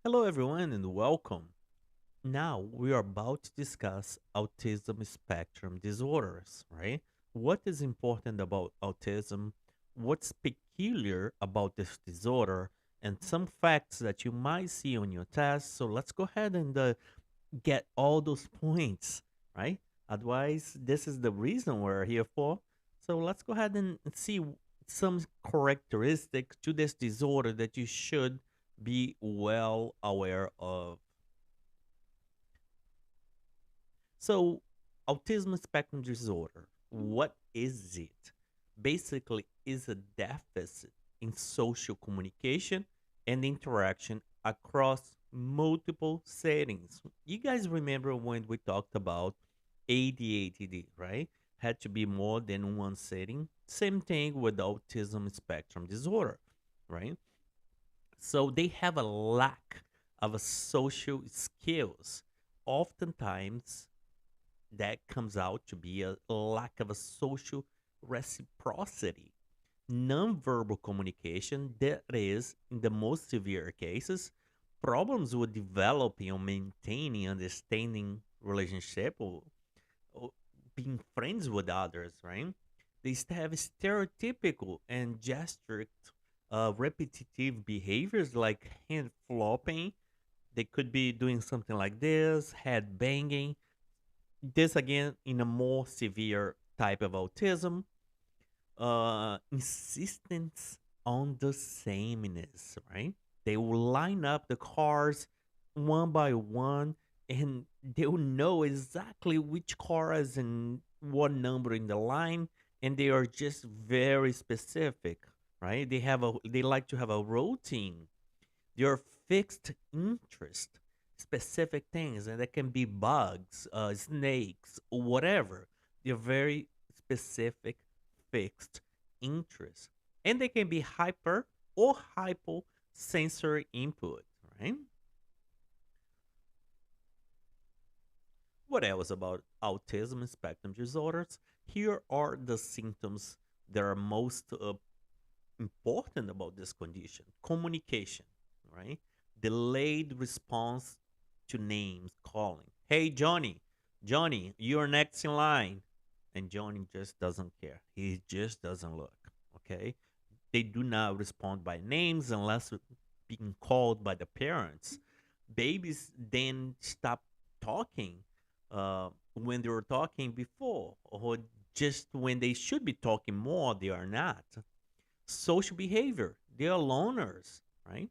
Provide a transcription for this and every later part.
Hello, everyone, and welcome. Now, we are about to discuss autism spectrum disorders, right? What is important about autism? What's peculiar about this disorder? And some facts that you might see on your test. So, let's go ahead and get all those points, right? Otherwise, this is the reason we're here for. So, let's go ahead and see some characteristics to this disorder that you should be well aware of. So, autism spectrum disorder, what is it? Basically, is a deficit in social communication and interaction across multiple settings. You guys remember when we talked about ADHD, right? Had to be more than one setting. Same thing with autism spectrum disorder, right? So they have a lack of social skills. Oftentimes, that comes out to be a lack of a social reciprocity. Nonverbal communication, that is, in the most severe cases, problems with developing or maintaining understanding relationship or being friends with others, right? They have stereotypical and gestured repetitive behaviors like hand flopping. They could be doing something like this, head banging, this again in a more severe type of autism, insistence on the sameness, right? They will line up the cars one by one, and they will know exactly which car is in what number in the line, and they are just very specific, right? They like to have a routine, your fixed interest, specific things, and that can be bugs, snakes, whatever. They're very specific, fixed interests. And they can be hyper or hypo sensory input, right? What else about autism spectrum disorders? Here are the symptoms that are most important about this condition: communication, right? Delayed response to names calling. Hey, Johnny, Johnny, you're next in line. And Johnny just doesn't care. He just doesn't look, okay? They do not respond by names unless being called by the parents. Babies then stop talking when they were talking before, or just when they should be talking more, they are not. Social behavior, they are loners, right?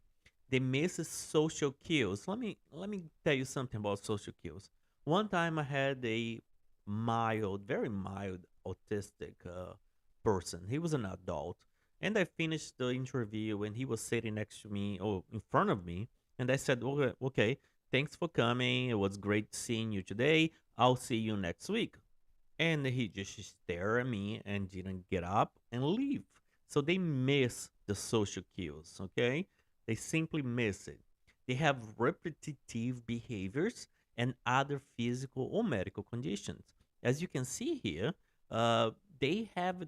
They miss social cues. Let me tell you something about social cues. One time I had a mild, very mild autistic person. He was an adult, and I finished the interview and he was sitting next to me or in front of me, and I said, okay, okay, thanks for coming, it was great seeing you today, I'll see you next week. And he just stared at me and didn't get up and leave. So they miss the social cues, okay? They simply miss it. They have repetitive behaviors and other physical or medical conditions. As you can see here, uh, they have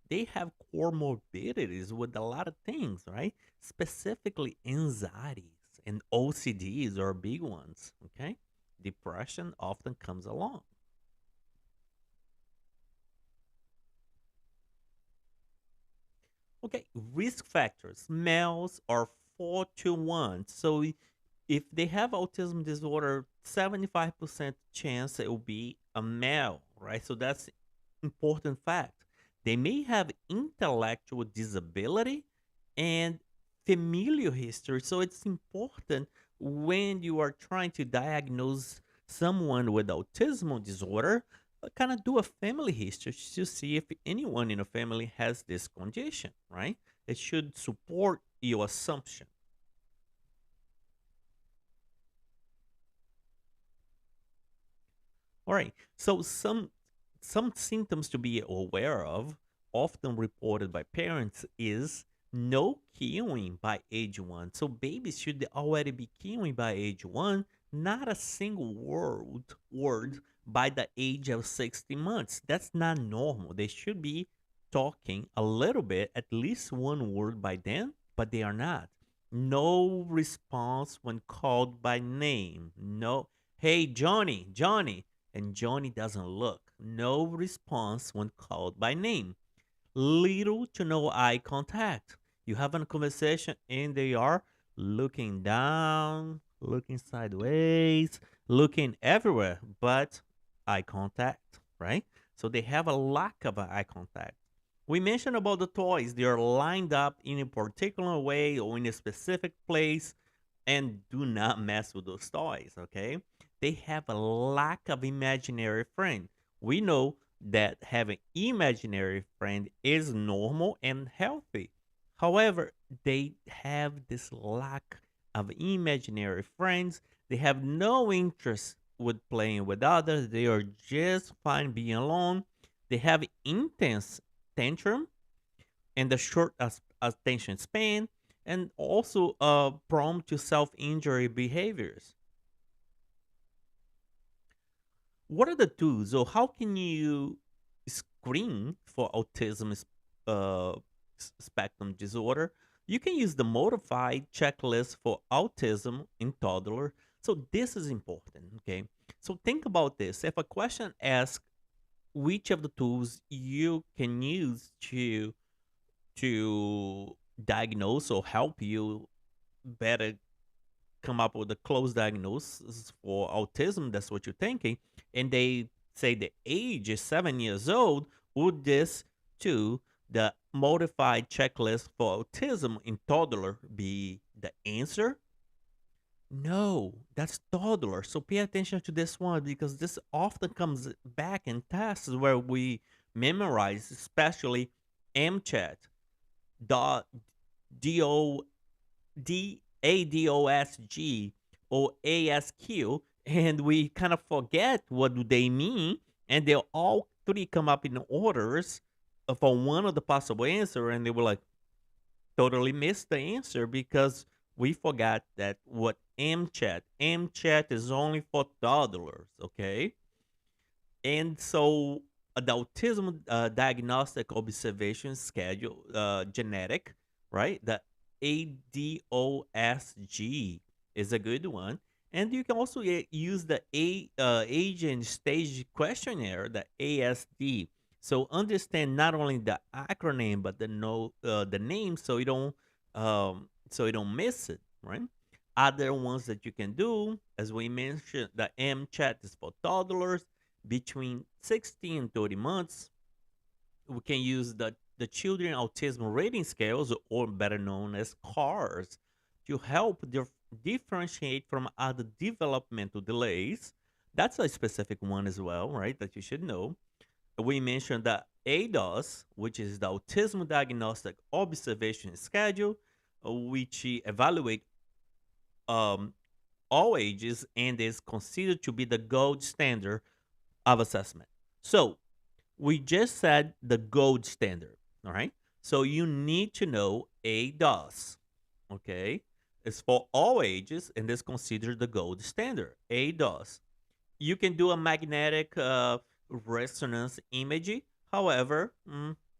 they have comorbidities with a lot of things, right? Specifically anxieties and OCDs are big ones, okay? Depression often comes along. Okay, risk factors. Males are 4 to 1. So if they have autism disorder, 75% chance it will be a male, right? So that's important fact. They may have intellectual disability and familial history. So it's important when you are trying to diagnose someone with autism disorder, kind of do a family history to see if anyone in a family has this condition, right? It should support your assumption. All right. So some symptoms to be aware of, often reported by parents, is no queuing by age 1. So babies should already be queuing by age 1, not a single word by the age of 60 months. That's not normal. They should be talking a little bit, at least one word by then, but they are not. No response when called by name. No, hey, Johnny, Johnny. And Johnny doesn't look. No response when called by name. Little to no eye contact. You have a conversation and they are looking down, looking sideways, looking everywhere, but eye contact, right? So they have a lack of eye contact. We mentioned about the toys. They are lined up in a particular way or in a specific place, and do not mess with those toys, okay? They have a lack of imaginary friend. We know that having imaginary friend is normal and healthy. However, they have this lack of imaginary friends. They have no interest with playing with others. They are just fine being alone. They have intense tantrum and the short attention span, and also prone to self-injury behaviors. What are the tools, or how can you screen for uh, spectrum disorder? You can use the modified checklist for autism in toddler. So this is important, okay? So think about this. If a question asks which of the tools you can use to diagnose or help you better come up with a close diagnosis for autism, that's what you're thinking, and they say the age is 7 years old, would this to the modified checklist for autism in toddler be the answer? No, that's toddler. So pay attention to this one because this often comes back in tests where we memorize, especially MCHAT, dot DO DADOSG or ASQ, and we kind of forget what do they mean, and they all three come up in orders for one of the possible answer, and they were like totally missed the answer because we forgot that what MCHAT is only for toddlers, okay? And so the autism diagnostic observation schedule, genetic, right? The ADOSG is a good one. And you can also use the age and stage questionnaire, the ASD. So understand not only the acronym but the name, so you don't miss it, right? Other ones that you can do, as we mentioned, the MCHAT is for toddlers between 16 and 30 months. We can use the children autism rating scales, or better known as cars, to help differentiate from other developmental delays. That's a specific one as well, right? That you should know. We mentioned the ADOS, which is the Autism Diagnostic Observation Schedule, which evaluate um, all ages and is considered to be the gold standard of assessment. So we just said the gold standard. All right. So you need to know ADOS. Okay. It's for all ages and is considered the gold standard. ADOS. You can do a magnetic resonance imaging. However,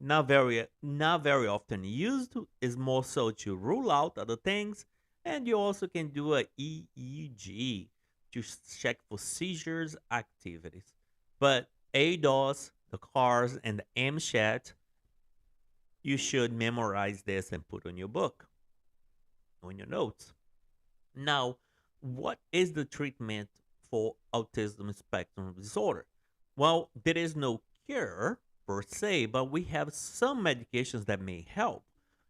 not very often used. Is more so to rule out other things. And you also can do a EEG to check for seizures activities. But ADOS, the cars, and the MCHAT, you should memorize this and put on your book, on your notes. Now, what is the treatment for autism spectrum disorder? Well, there is no cure per se, but we have some medications that may help.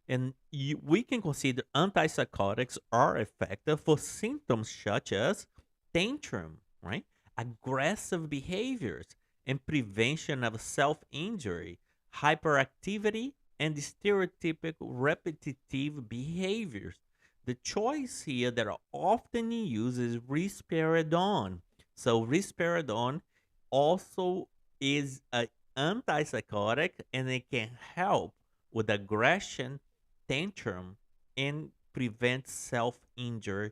And we can consider antipsychotics are effective for symptoms such as tantrum, right? Aggressive behaviors, and prevention of self injury, hyperactivity, and stereotypic repetitive behaviors. The choice here that are often used is risperidone. So risperidone also is an antipsychotic and it can help with aggression, tantrum, and prevent self-injury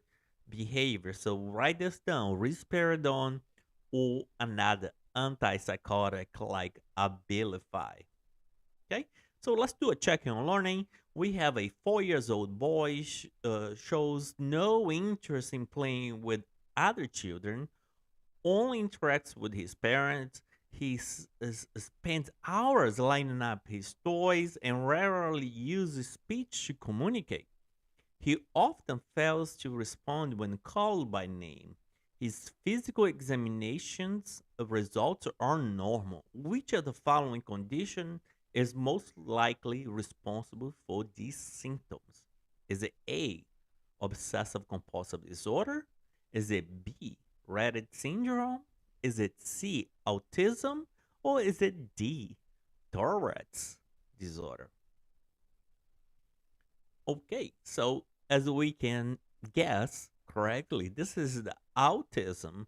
behavior. So write this down: risperidone or another antipsychotic like Abilify. Okay, so let's do a check on learning. We have a 4 years old boy shows no interest in playing with other children, only interacts with his parents. Spends hours lining up his toys and rarely uses speech to communicate. He often fails to respond when called by name. His physical examinations results are normal. Which of the following condition is most likely responsible for these symptoms? Is it A, obsessive compulsive disorder? Is it B, Rett syndrome? Is it C, autism? Or is it D, Tourette's disorder? Okay, so as we can guess correctly, this is the autism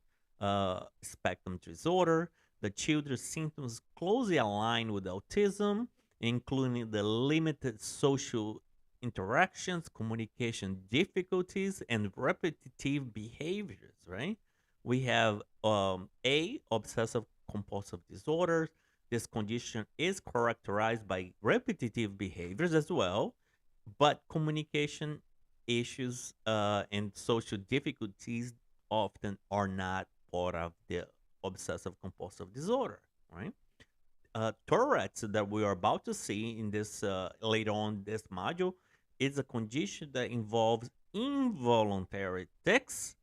spectrum disorder. The children's symptoms closely align with autism, including the limited social interactions, communication difficulties, and repetitive behaviors, right? We have A, obsessive compulsive disorder. This condition is characterized by repetitive behaviors as well, but communication issues and social difficulties often are not part of the obsessive compulsive disorder, right? Tourette's that we are about to see in this later on this module is a condition that involves involuntary tics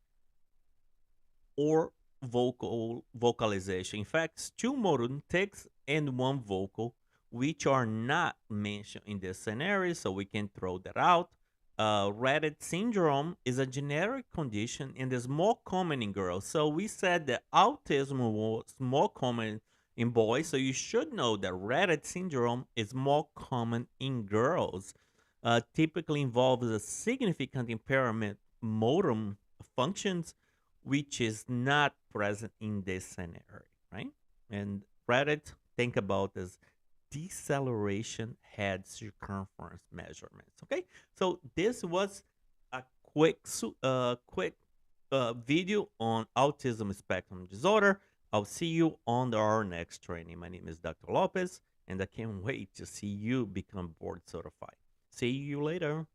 or vocalization. In fact, it's two modern tics and one vocal, which are not mentioned in this scenario, so we can throw that out. Rett syndrome is a generic condition and is more common in girls. So we said that autism was more common in boys, so you should know that Rett syndrome is more common in girls. Typically involves a significant impairment motor functions, which is not present in this scenario, right? And Reddit, think about as deceleration head circumference measurements. Okay, so this was a quick video on autism spectrum disorder. I'll see you on our next training. My name is Dr. Lopez, and I can't wait to see you become board certified. See you later.